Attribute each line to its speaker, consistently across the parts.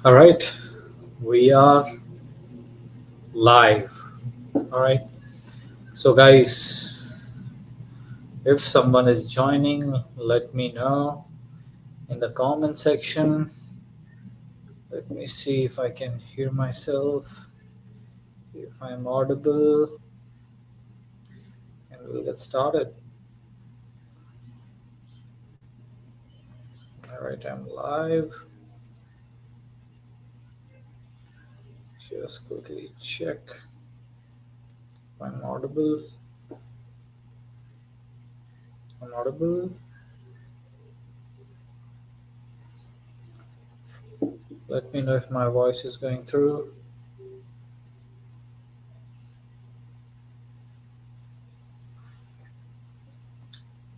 Speaker 1: All right, we are live. All right, so guys, if someone is joining, let me know in the comment section. Let me see if I can hear myself, if I'm audible, and we'll get started. All right, I'm live. Just quickly check if I'm audible. I'm audible. Let me know if my voice is going through.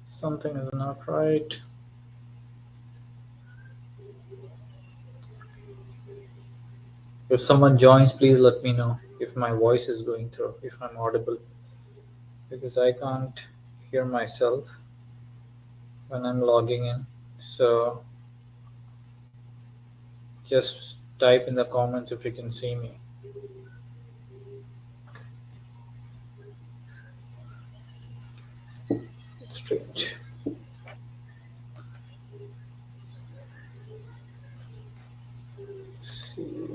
Speaker 1: Something is not right. If someone joins, please let me know if my voice is going through, if I'm audible, because I can't hear myself when I'm logging in. So just type in the comments if you can see me. It's strange. See.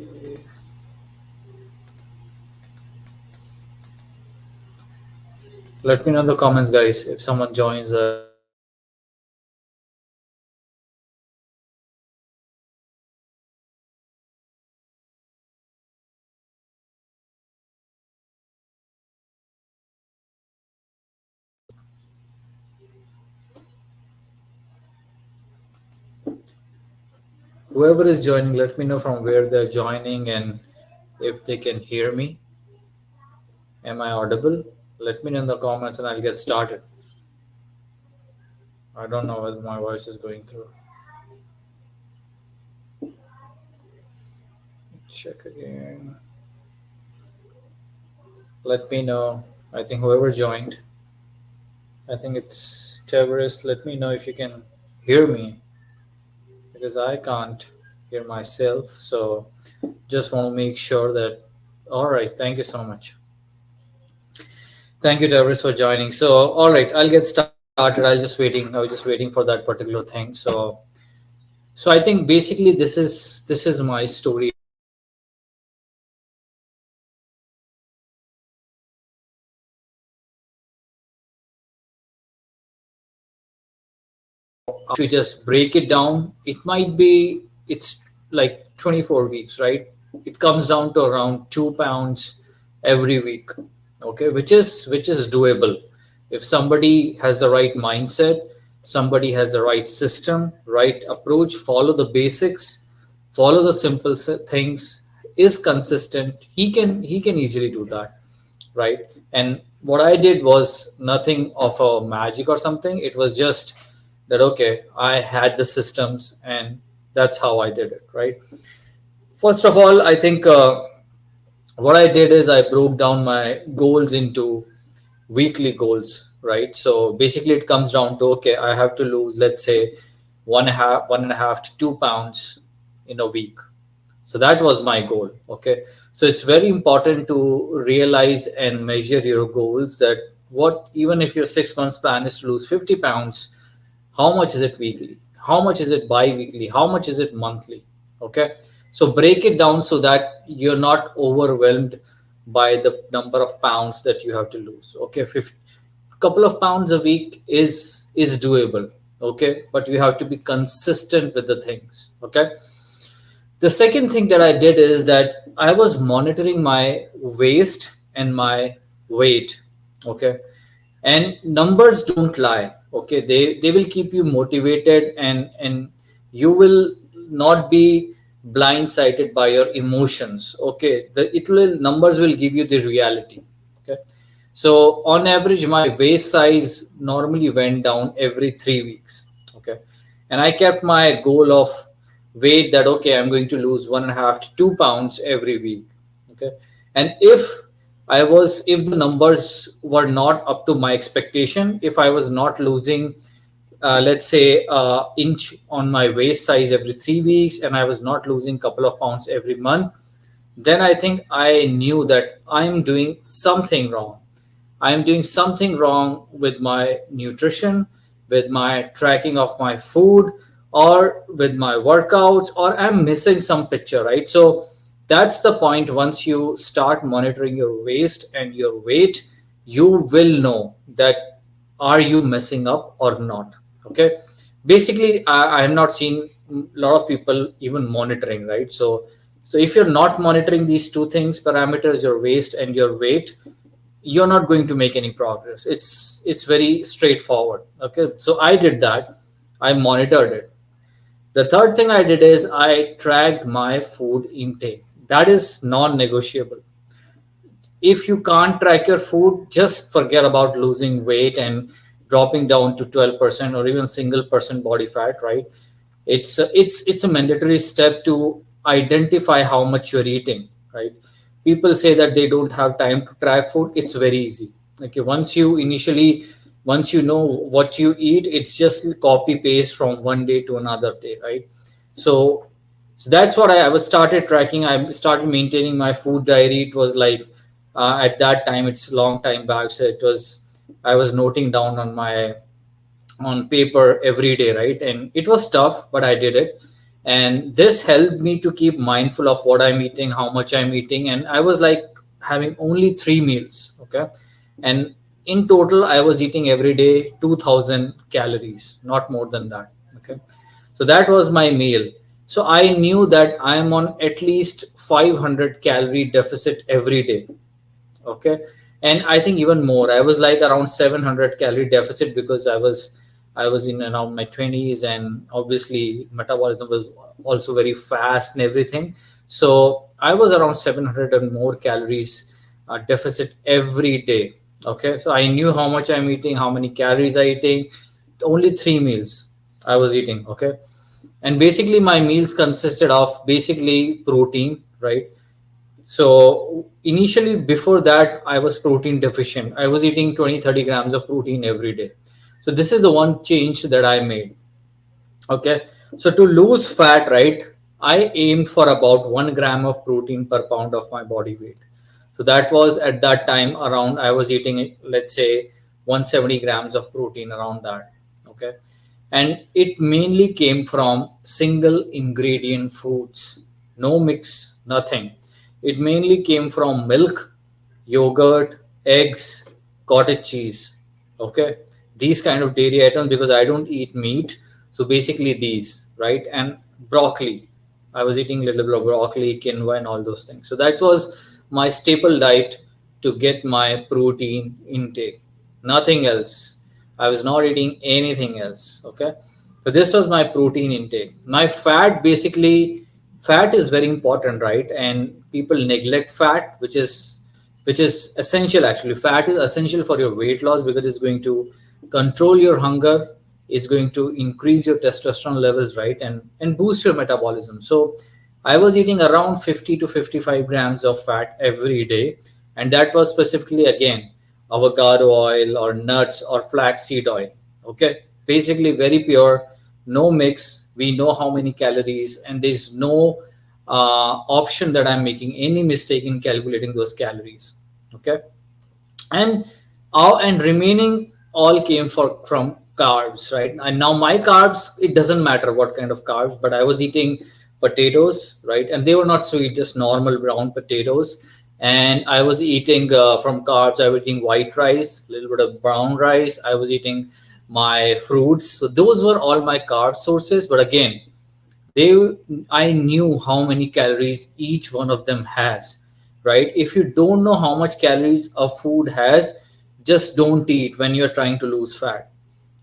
Speaker 1: Let me know in the comments, guys, if someone joins the whoever is joining. Let me know from where they're joining and if they can hear me. Am I audible? Let me know in the comments and I'll get started. I don't know whether my voice is going through. Check again. Let me know. I think whoever joined, I think it's Tavares. Let me know if you can hear me because I can't hear myself. So just want to make sure that. All right. Thank you so much. Thank you, Tavares, for joining. So, all right, I'll get started. I was just waiting for that particular thing. So I think basically this is my story to just break it down. It might be it's like 24 weeks, right? It comes down to around 2 pounds every week. Okay, which is doable if somebody has the right mindset, somebody has the right system, right approach, follow the basics, follow the simple things, is consistent. He can easily do that, right? And what I did was nothing of a magic or something. It was just that okay, I had the systems and that's how I did it, right? First of all, I think what I did is I broke down my goals into weekly goals, right? So basically it comes down to okay, I have to lose, let's say, 1.5 to 2 pounds in a week. So that was my goal. Okay, so it's very important to realize and measure your goals, that what, even if your 6 months plan is to lose 50 pounds, how much is it weekly, how much is it bi-weekly, how much is it monthly? Okay, so break it down so that you're not overwhelmed by the number of pounds that you have to lose. Okay, 50, couple of pounds a week is doable. Okay, but you have to be consistent with the things. Okay, the second thing that I did is that I was monitoring my waist and my weight. Okay, and numbers don't lie. Okay, they will keep you motivated, and you will not be blindsided by your emotions. Okay, the it will numbers will give you the reality. Okay, so on average my waist size normally went down every 3 weeks. Okay, and I kept my goal of weight that okay, I'm going to lose 1.5 to 2 pounds every week. Okay, and if the numbers were not up to my expectation, if I was not losing let's say inch on my waist size every 3 weeks, and I was not losing couple of pounds every month, then I think I knew that I'm doing something wrong. I'm doing something wrong with my nutrition, with my tracking of my food, or with my workouts, or I'm missing some picture, right? So that's the point. Once you start monitoring your waist and your weight, you will know that are you messing up or not. Okay. Basically, I have not seen a lot of people even monitoring, right? So if you're not monitoring these two things, parameters, your waist and your weight, you're not going to make any progress. It's very straightforward. Okay, so I did that. I monitored it. The third thing I did is I tracked my food intake. That is non-negotiable. If you can't track your food, just forget about losing weight and dropping down to 12% or even single percent body fat, right? It's a mandatory step to identify how much you're eating, right? People say that they don't have time to track food. It's very easy. Okay, once you know what you eat, it's just copy paste from one day to another day, right? So so that's what I was started tracking. I started maintaining my food diary. It was like at that time, it's a long time back, so it was I was noting down on paper every day, right? And it was tough, but I did it. And this helped me to keep mindful of what I'm eating, how much I'm eating. And I was like having only 3 meals. Okay. And in total, I was eating every day 2000 calories, not more than that. Okay. So that was my meal. So I knew that I am on at least 500 calorie deficit every day. Okay. And I think even more, I was like around 700 calorie deficit because I was in around my 20s, and obviously metabolism was also very fast and everything. So I was around 700 and more calories deficit every day. Okay, so I knew how much I'm eating, how many calories I eating. Only 3 meals I was eating. Okay, and basically my meals consisted of basically protein, right? So initially, before that, I was protein deficient. I was eating 20, 30 grams of protein every day. So this is the one change that I made. Okay. So to lose fat, right, I aimed for about 1 gram of protein per pound of my body weight. So that was at that time around, I was eating, let's say, 170 grams of protein around that. Okay. And it mainly came from single ingredient foods, no mix, nothing. It mainly came from milk, yogurt, eggs, cottage cheese. Okay, these kind of dairy items because I don't eat meat. So basically these, right? And broccoli. I was eating a little bit of broccoli, quinoa, and all those things. So that was my staple diet to get my protein intake. Nothing else. I was not eating anything else. Okay. So this was my protein intake. My fat, basically, fat is very important, right? And people neglect fat, which is essential actually. Fat is essential for your weight loss because it's going to control your hunger, it's going to increase your testosterone levels, right? And boost your metabolism. So I was eating around 50 to 55 grams of fat every day, and that was specifically again avocado oil or nuts or flaxseed oil. Okay, basically very pure, no mix. We know how many calories, and there's no option that I'm making any mistake in calculating those calories. Okay, and and remaining all came from carbs, right? And now my carbs, it doesn't matter what kind of carbs, but I was eating potatoes, right? And they were not sweet, just normal brown potatoes. And I was eating from carbs, I was eating white rice, a little bit of brown rice, I was eating my fruits. So those were all my carb sources. But again, they I knew how many calories each one of them has, right? If you don't know how much calories a food has, just don't eat when you're trying to lose fat.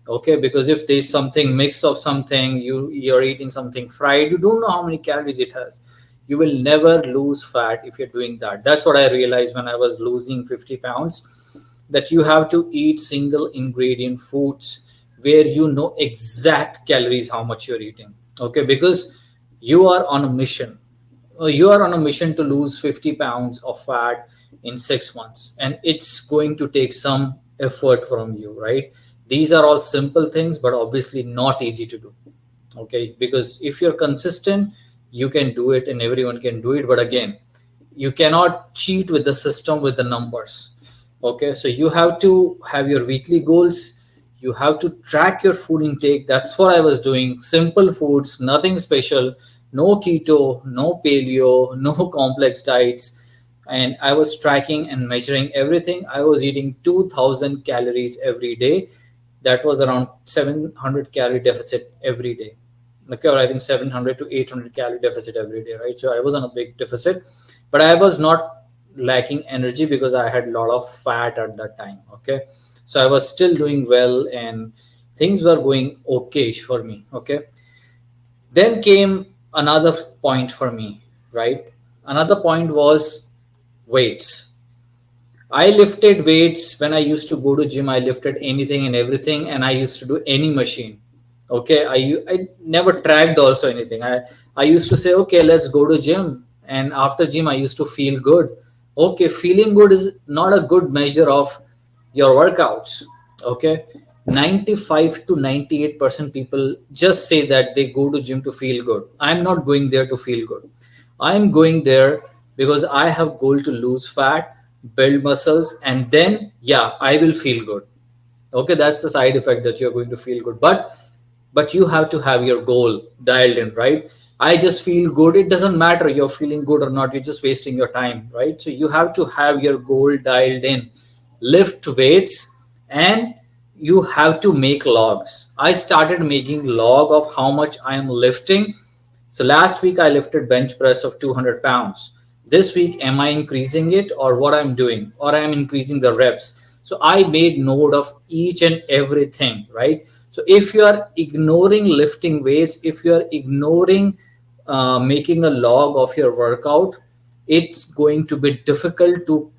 Speaker 1: Okay, because if there's something mix of something, you're eating something fried, you don't know how many calories it has. You will never lose fat if you're doing that. That's what I realized when I was losing 50 pounds, that you have to eat single ingredient foods where you know exact calories how much you're eating. Okay, because you are on a mission. You are on a mission to lose 50 pounds of fat in 6 months, and it's going to take some effort from you, right? These are all simple things, but obviously not easy to do. Okay, because if you're consistent, you can do it and everyone can do it. But again, you cannot cheat with the system, with the numbers. Okay, so you have to have your weekly goals. You have to track your food intake. That's what I was doing. Simple foods, nothing special. No keto, no paleo, no complex diets. And I was tracking and measuring everything. I was eating 2000 calories every day. That was around 700 calorie deficit every day. Okay, or I think 700 to 800 calorie deficit every day, right? So I was on a big deficit, but I was not lacking energy because I had a lot of fat at that time. Okay, so I was still doing well and things were going okay for me. Okay, then came another point for me, right? Another point was weights. I lifted weights when I used to go to gym. I lifted anything and everything, and I used to do any machine. Okay, I never tracked also anything. I used to say, okay, let's go to gym, and after gym, I used to feel good. Okay, feeling good is not a good measure of your workouts. Okay, 95 to 98% people just say that they go to gym to feel good. I'm not going there to feel good. I'm going there because I have goal to lose fat, build muscles, and then yeah, I will feel good. Okay, that's the side effect, that you're going to feel good. But you have to have your goal dialed in, right? I just feel good. It doesn't matter you're feeling good or not. You're just wasting your time, right? So you have to have your goal dialed in. Lift weights, and you have to make logs. I started making log of how much I am lifting. So last week I lifted bench press of 200 pounds. This week, am I increasing it, or what I'm doing, or I'm increasing the reps? So I made note of each and everything, right? So if you are ignoring lifting weights, if you are ignoring making a log of your workout, it's going to be difficult to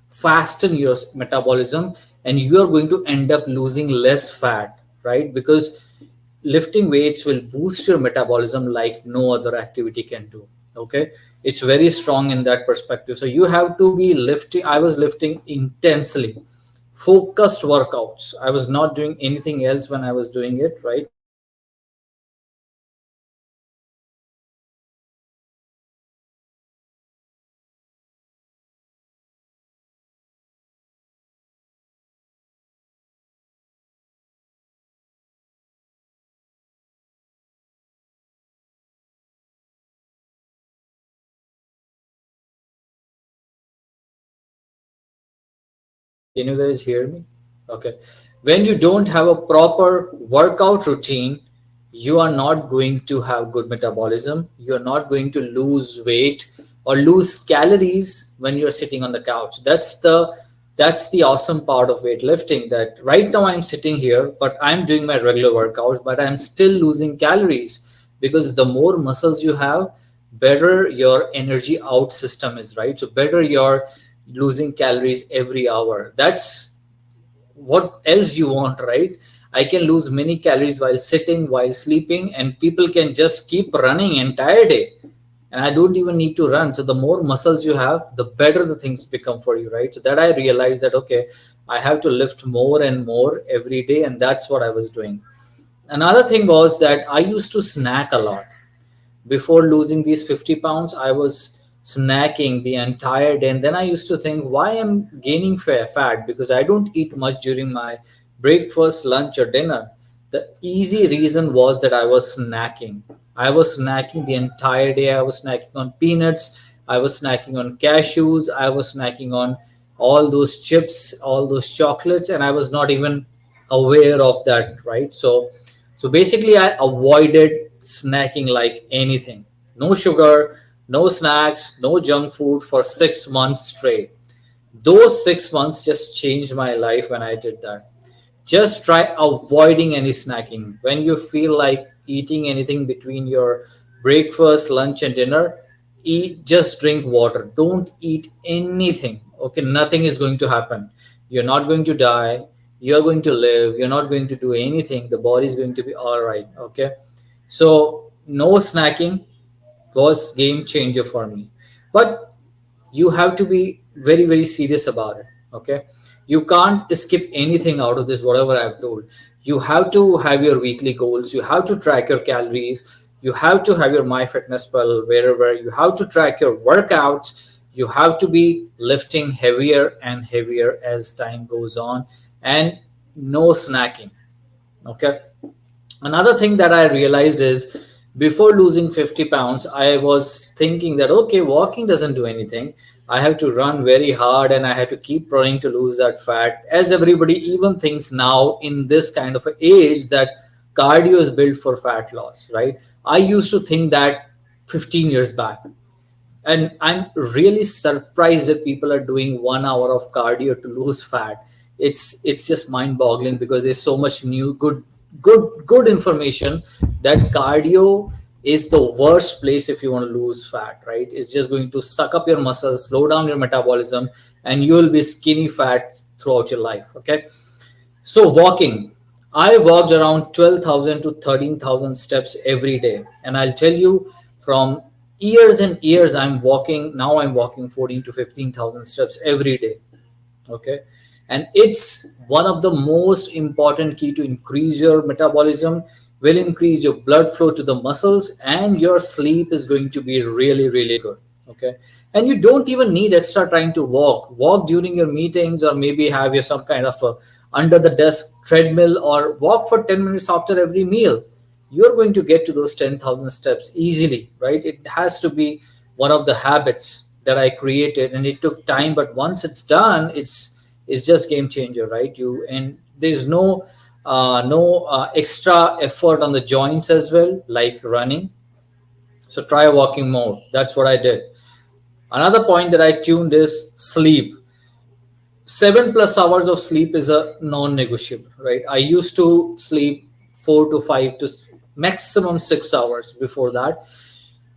Speaker 1: fasten your metabolism, and you are going to end up losing less fat, right? Because lifting weights will boost your metabolism like no other activity can do. Okay, it's very strong in that perspective. So you have to be lifting. I was lifting intensely, focused workouts. I was not doing anything else when I was doing it, right? Can you guys hear me? Okay. When you don't have a proper workout routine, you are not going to have good metabolism. You're not going to lose weight or lose calories when you're sitting on the couch. That's the awesome part of weightlifting, that right now I'm sitting here, but I'm doing my regular workouts, but I'm still losing calories, because the more muscles you have, better your energy out system is, right? So better your losing calories every hour. That's what else you want, right? I can lose many calories while sitting, while sleeping, and people can just keep running entire day, and I don't even need to run. So the more muscles you have, the better the things become for you, right? So that I realized that okay, I have to lift more and more every day, and that's what I was doing. Another thing was that I used to snack a lot. Before losing these 50 pounds, I was snacking the entire day, and then I used to think, why I'm gaining fat, because I don't eat much during my breakfast, lunch, or dinner. The easy reason was that I was snacking the entire day. I was snacking on peanuts, I was snacking on cashews, I was snacking on all those chips, all those chocolates, and I was not even aware of that, right? So basically, I avoided snacking like anything. No sugar, no snacks, no junk food for 6 months straight. Those 6 months just changed my life when I did that. Just try avoiding any snacking. When you feel like eating anything between your breakfast, lunch, and dinner, eat, just drink water. Don't eat anything. Okay, nothing is going to happen. You're not going to die. You're going to live. You're not going to do anything. The body is going to be all right. Okay, so no snacking was game changer for me. But you have to be very, very serious about it. Okay, You can't skip anything out of this, whatever I've told. You have to have your weekly goals. You have to track your calories. You have to have your MyFitnessPal wherever. You have to track your workouts. You have to be lifting heavier and heavier as time goes on, and no snacking. Okay. Another thing that I realized is, before losing 50 pounds, I was thinking that, okay, walking doesn't do anything. I have to run very hard and I have to keep running to lose that fat. As everybody even thinks now in this kind of a age that cardio is built for fat loss, right? I used to think that 15 years back. And I'm really surprised that people are doing 1 hour of cardio to lose fat. It's just mind boggling, because there's so much new good information that cardio is the worst place if you want to lose fat, right? It's just going to suck up your muscles, slow down your metabolism, and you will be skinny fat throughout your life. Okay. So walking, I walked around 12,000 to 13,000 steps every day. And I'll tell you, from years and years, I'm walking 14 to 15,000 steps every day. Okay. And it's one of the most important key to increase your metabolism, will increase your blood flow to the muscles, and your sleep is going to be really, really good. Okay. And you don't even need extra time to walk during your meetings, or maybe have your some kind of a under the desk treadmill, or walk for 10 minutes after every meal. You're going to get to those 10,000 steps easily, right? It has to be one of the habits that I created, and it took time, but once it's done, it's just game changer, right? You and there's no extra effort on the joints as well, like running. So try walking more. That's what I did. Another point that I tuned is sleep. 7+ hours of sleep is a non-negotiable, right? I used to sleep 4 to 5 to maximum 6 hours before that.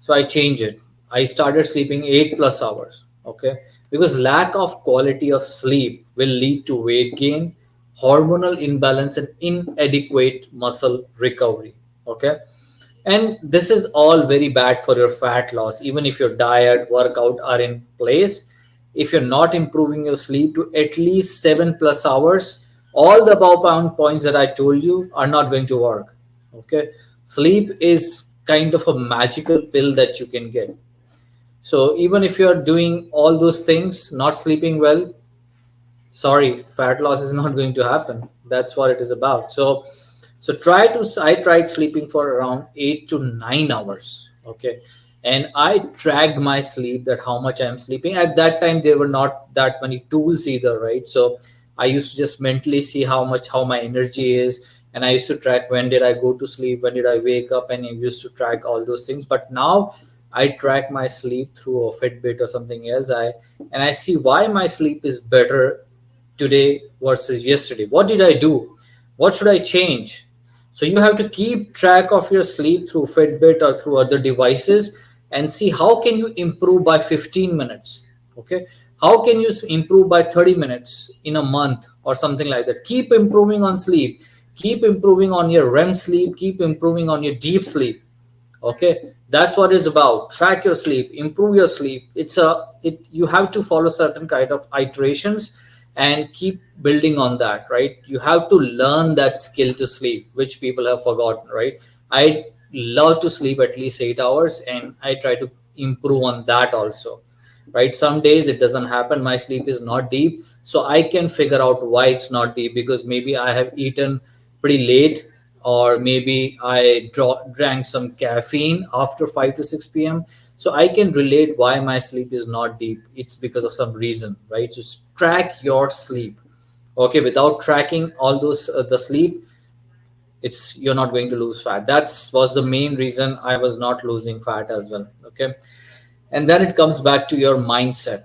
Speaker 1: So I changed it. I started sleeping 8+ hours. Okay. Because lack of quality of sleep will lead to weight gain, hormonal imbalance, and inadequate muscle recovery. Okay. And this is all very bad for your fat loss. Even if your diet, workout are in place, if you're not improving your sleep to at least 7+ hours, all the above pound points that I told you are not going to work. Okay. Sleep is kind of a magical pill that you can get. So even if you're doing all those things, not sleeping well, sorry, fat loss is not going to happen. That's what it is about. So I tried sleeping for around 8 to 9 hours. Okay. And I tracked my sleep, that how much I'm sleeping. At that time, there were not that many tools either, right? So I used to just mentally see how my energy is. And I used to track when did I go to sleep, when did I wake up, and I used to track all those things. But now I track my sleep through a Fitbit or something else. I see why my sleep is better today versus yesterday. What did I do? What should I change? So you have to keep track of your sleep through Fitbit or through other devices, and see how can you improve by 15 minutes. Okay. How can you improve by 30 minutes in a month or something like that? Keep improving on sleep. Keep improving on your REM sleep. Keep improving on your deep sleep. Okay, that's what it's about. Track your sleep, improve your sleep. You have to follow certain kind of iterations and keep building on that, right? You have to learn that skill to sleep, which people have forgotten, right? I love to sleep at least 8 hours, and I try to improve on that also, right? Some days it doesn't happen, my sleep is not deep, so I can figure out why it's not deep, because maybe I have eaten pretty late, or maybe I drank some caffeine after 5 to 6 p.m. So I can relate why my sleep is not deep. It's because of some reason, right? So track your sleep. Okay, without tracking all those the sleep, it's you're not going to lose fat. That's was the main reason I was not losing fat as well. Okay, and then it comes back to your mindset,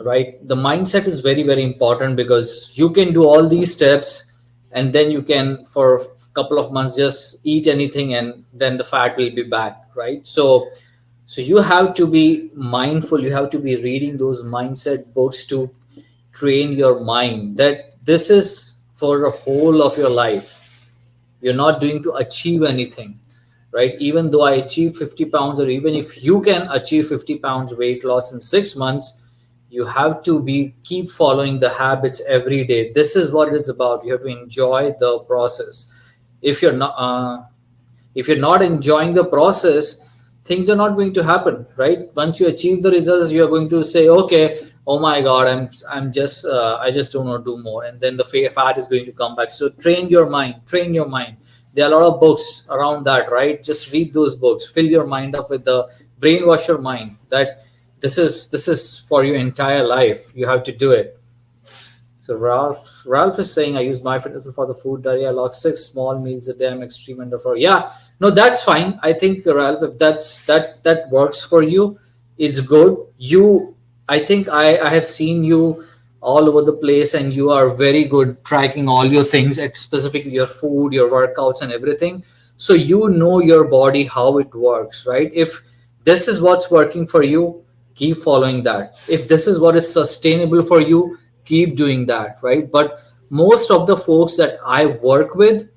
Speaker 1: right? The mindset is very, very important, because you can do all these steps, and then you can for a couple of months just eat anything, and then the fat will be back, right? So you have to be mindful. You have to be reading those mindset books to train your mind that this is for the whole of your life. You're not doing to achieve anything, right? Even though I achieve 50 pounds, or even if you can achieve 50 pounds weight loss in 6 months, You have to be keep following the habits every day. This is what it is about. You have to enjoy the process. If you're not if you're not enjoying the process, things are not going to happen, right? Once you achieve the results, you're going to say, okay, oh my god, I'm just I just don't want to do more, and then the fat is going to come back. So train your mind. There are a lot of books around that, right? Just read those books, fill your mind up with the brainwash your mind that this is for your entire life. You have to do it. So Ralph is saying, I use MyFitnessPal for the food diary. I log 6 small meals a day. I'm extreme under for. Yeah, no, that's fine. I think Ralph, if that works for you, it's good. I think I have seen you all over the place, and you are very good tracking all your things, specifically your food, your workouts, and everything. So you know your body how it works, right? If this is what's working for you, keep following that. If this is what is sustainable for you, keep doing that, right? But most of the folks that I work with,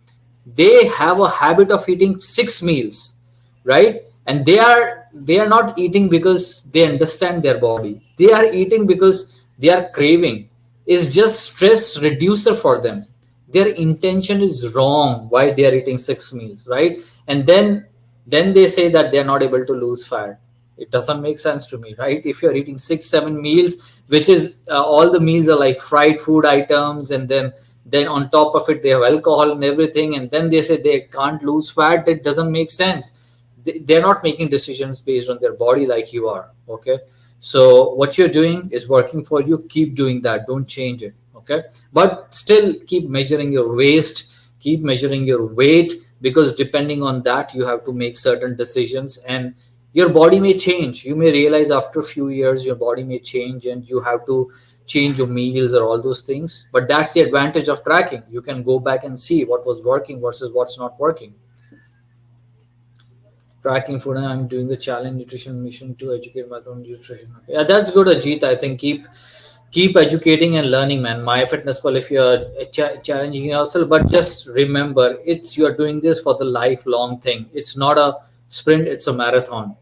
Speaker 1: they have a habit of eating 6 meals, right? And they are not eating because they understand their body. They are eating because they are craving. It's just stress reducer for them. Their intention is wrong why they are eating 6 meals, right? And then they say that they're not able to lose fat. It doesn't make sense to me, right? If you're eating 6 7 meals, which is all the meals are like fried food items, and then on top of it they have alcohol and everything, and then they say they can't lose fat, it doesn't make sense. They're not making decisions based on their body like you are. Okay, so what you're doing is working for you. Keep doing that, don't change it. Okay, but still keep measuring your waist, keep measuring your weight, because depending on that you have to make certain decisions, and your body may change. You may realize after a few years your body may change, and you have to change your meals or all those things. But that's the advantage of tracking. You can go back and see what was working versus what's not working. Tracking food, and I'm doing the challenge nutrition mission to educate myself on nutrition. Okay, yeah, that's good, Ajit. I think keep educating and learning, man. MyFitnessPal, if you're challenging yourself, but just remember, it's you're doing this for the lifelong thing. It's not a sprint, it's a marathon.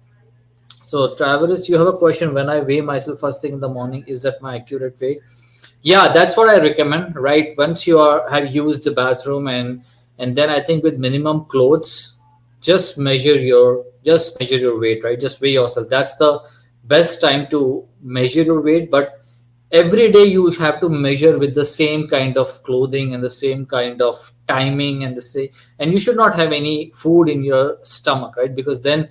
Speaker 1: So, Travis, you have a question. When I weigh myself first thing in the morning, is that my accurate weight? Yeah, that's what I recommend. Right, once you have used the bathroom, and then I think with minimum clothes, just measure your weight. Right, just weigh yourself. That's the best time to measure your weight. But every day you have to measure with the same kind of clothing and the same kind of timing, and you should not have any food in your stomach, right? Because then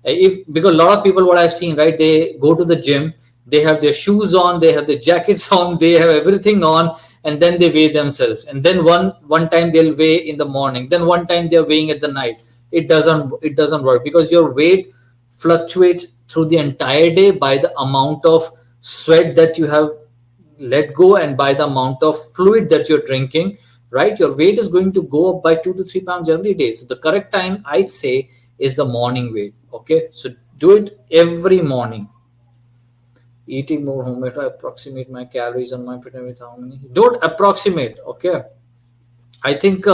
Speaker 1: if because a lot of people, what I've seen, right, they go to the gym, they have their shoes on, they have their jackets on, they have everything on, and then they weigh themselves, and then one time they'll weigh in the morning, then one time they're weighing at the night. It doesn't work, because your weight fluctuates through the entire day by the amount of sweat that you have let go, and by the amount of fluid that you're drinking, right? Your weight is going to go up by 2 to 3 pounds every day. So the correct time, I'd say, is the morning weight. Okay, so do it every morning. Eating more homemade, I approximate my calories on my fitness with how many. Don't approximate. Okay, I think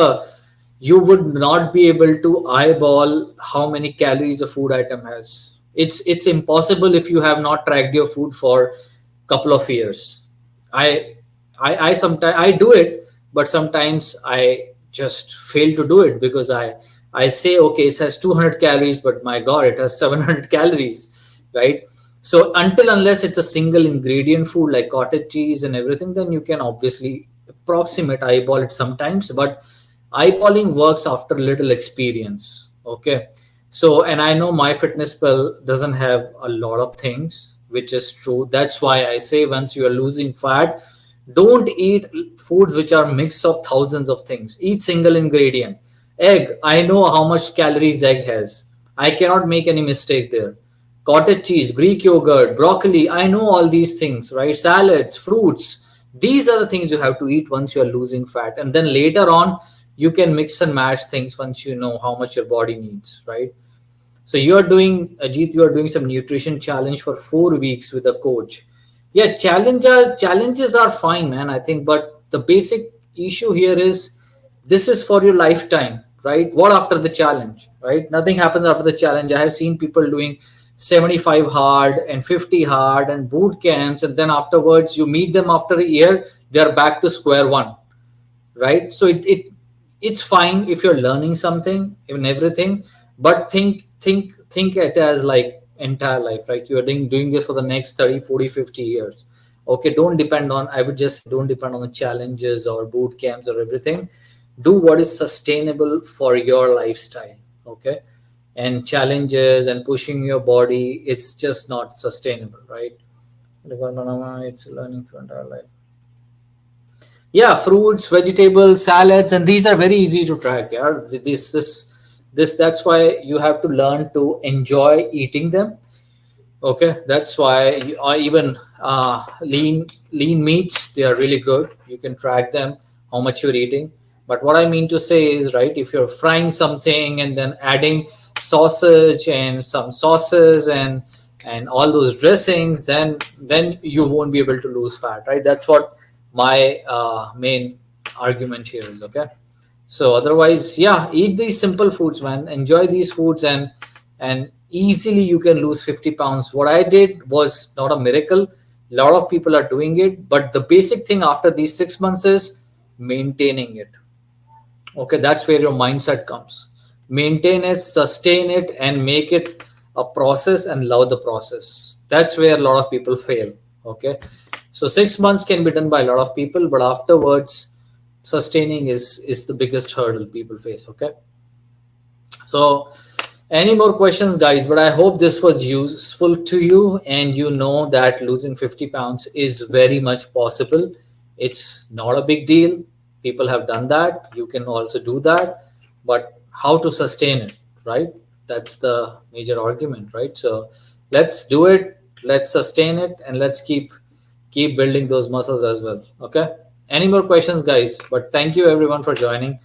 Speaker 1: you would not be able to eyeball how many calories a food item has. It's impossible if you have not tracked your food for couple of years. I I sometimes I do it, but sometimes I just fail to do it, because I say, okay, it has 200 calories, but my God, it has 700 calories, right? So until unless it's a single ingredient food like cottage cheese and everything, then you can obviously approximate eyeball it sometimes, but eyeballing works after little experience. Okay, so, and I know MyFitnessPal doesn't have a lot of things, which is true. That's why I say, once you are losing fat, don't eat foods which are mix of thousands of things. Eat single ingredient. Egg, I know how much calories egg has. I cannot make any mistake there. Cottage cheese, Greek yogurt, broccoli, I know all these things, right? Salads, fruits. These are the things you have to eat once you're losing fat. And then later on, you can mix and match things once you know how much your body needs, right? So you are doing, Ajit, you are doing some nutrition challenge for 4 weeks with a coach. Yeah, challenges are fine, man, I think, but the basic issue here is, this is for your lifetime, right? What after the challenge, right? Nothing happens after the challenge. I have seen people doing 75 hard and 50 hard and boot camps, and then afterwards you meet them after a year, they're back to square one, right? So it's fine if you're learning something, even everything, but think it as like entire life, right? You're doing this for the next 30, 40, 50 years. Okay, don't depend on, I would just don't depend on the challenges or boot camps or everything. Do what is sustainable for your lifestyle. Okay, and challenges and pushing your body, it's just not sustainable, right? It's learning through entire life. Yeah, fruits, vegetables, salads, and these are very easy to track. Yeah, this that's why you have to learn to enjoy eating them. Okay, that's why or even lean meats, they are really good. You can track them, how much you're eating. But what I mean to say is, right, if you're frying something and then adding sausage and some sauces and all those dressings, then you won't be able to lose fat, right? That's what my main argument here is. Okay, so otherwise, yeah, eat these simple foods, man. Enjoy these foods, and easily you can lose 50 pounds. What I did was not a miracle. A lot of people are doing it, but the basic thing after these 6 months is maintaining it. Okay, that's where your mindset comes. Maintain it, sustain it, and make it a process and love the process. That's where a lot of people fail. Okay, so 6 months can be done by a lot of people, but afterwards sustaining is the biggest hurdle people face. Okay, so any more questions, guys? But I hope this was useful to you, and you know that losing 50 pounds is very much possible. It's not a big deal. People have done that. You can also do that. But how to sustain it, right? That's the major argument, right? So let's do it. Let's sustain it, and let's keep building those muscles as well. Okay. Any more questions, guys? But thank you everyone for joining.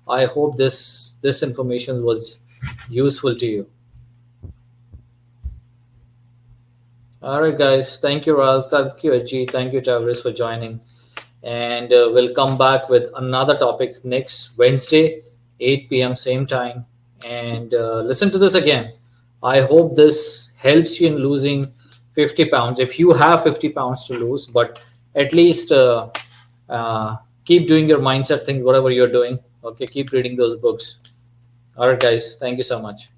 Speaker 1: I hope this information was useful to you. All right, guys. Thank you, Ralph. Thank you, Ajit. Thank you, Tavris, for joining. And we'll come back with another topic next Wednesday, 8 p.m. same time. And listen to this again. I hope this helps you in losing 50 pounds. If you have 50 pounds to lose, but at least keep doing your mindset thing, whatever you're doing. Okay, keep reading those books. All right, guys. Thank you so much.